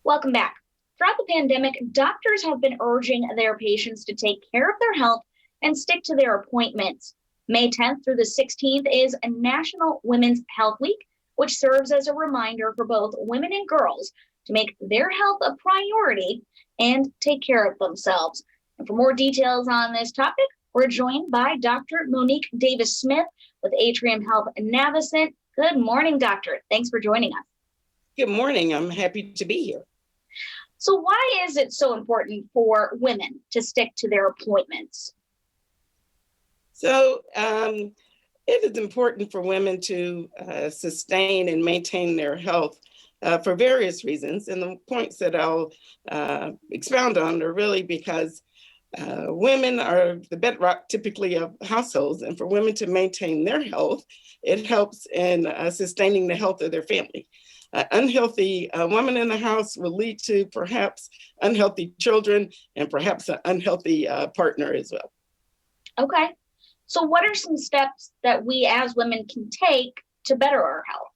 Welcome back. Throughout the pandemic, doctors have been urging their patients to take care of their health and stick to their appointments. May 10th through the 16th is a National Women's Health Week, which serves as a reminder for both women and girls to make their health a priority and take care of themselves. And for more details on this topic, we're joined by Dr. Monique Davis Smith with Atrium Health Navicent. Good morning, doctor. Thanks for joining us. Good morning. I'm happy to be here. So why is it so important for women to stick to their appointments? So it is important for women to sustain and maintain their health for various reasons. And the points that I'll expound on are really because women are the bedrock typically of households. And for women to maintain their health, it helps in sustaining the health of their family. Unhealthy woman in the house will lead to perhaps unhealthy children and perhaps an unhealthy partner as well. Okay. So what are some steps that we as women can take to better our health?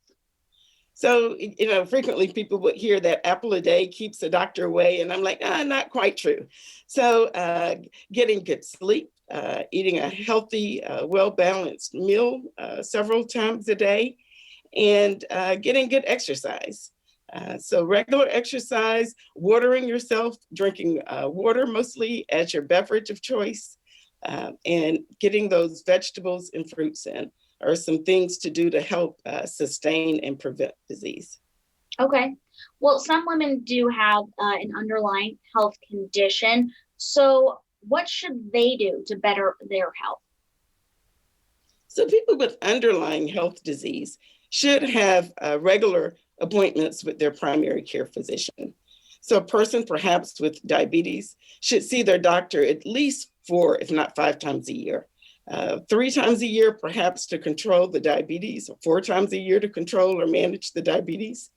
So, frequently people would hear that apple a day keeps the doctor away. And I'm like, not quite true. So getting good sleep, eating a healthy, well-balanced meal several times a day, and getting good exercise. So regular exercise, watering yourself, drinking water mostly as your beverage of choice, and getting those vegetables and fruits in are some things to do to help sustain and prevent disease. Okay. Well, some women do have an underlying health condition. So what should they do to better their health? So people with underlying health disease should have regular appointments with their primary care physician. So a person perhaps with diabetes should see their doctor at least 4, if not 5 times a year. 3 times a year, perhaps to control the diabetes, or 4 times a year to control or manage the diabetes,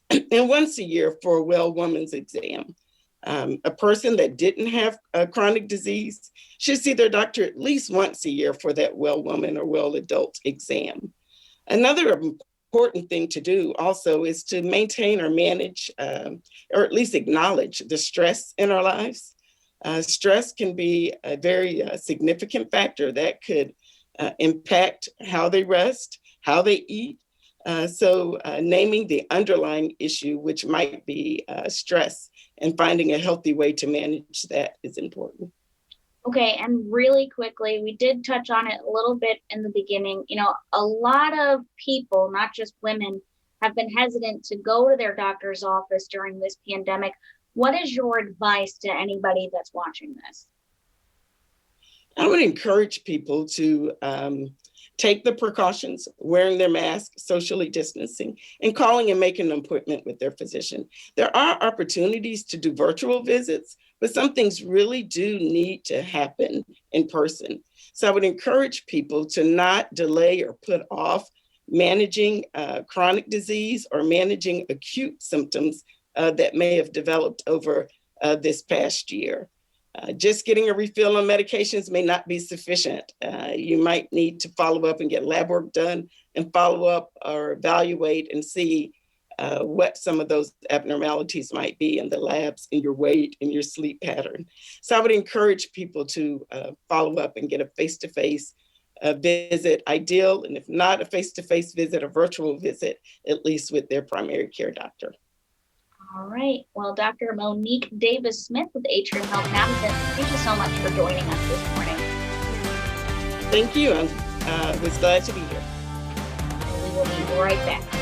and once a year for a well woman's exam. A person that didn't have a chronic disease should see their doctor at least once a year for that well woman or well adult exam. Another important thing to do also is to maintain or manage, or at least acknowledge the stress in our lives. Stress can be a very significant factor that could impact how they rest, how they eat. So naming the underlying issue, which might be stress, and finding a healthy way to manage that is important. Okay, and really quickly, we did touch on it a little bit in the beginning. A lot of people, not just women, have been hesitant to go to their doctor's office during this pandemic. What is your advice to anybody that's watching this? I would encourage people to take the precautions, wearing their mask, socially distancing, and calling and making an appointment with their physician. There are opportunities to do virtual visits, but some things really do need to happen in person. So I would encourage people to not delay or put off managing chronic disease or managing acute symptoms that may have developed over this past year. Just getting a refill on medications may not be sufficient. You might need to follow up and get lab work done and follow up or evaluate and see what some of those abnormalities might be in the labs, in your weight, in your sleep pattern. So I would encourage people to follow up and get a face-to-face visit, ideal, and if not a face-to-face visit, a virtual visit, at least with their primary care doctor. All right. Well, Dr. Monique Davis Smith with Atrium Health Navicent, thank you so much for joining us this morning. Thank you. I was glad to be here. And we will be right back.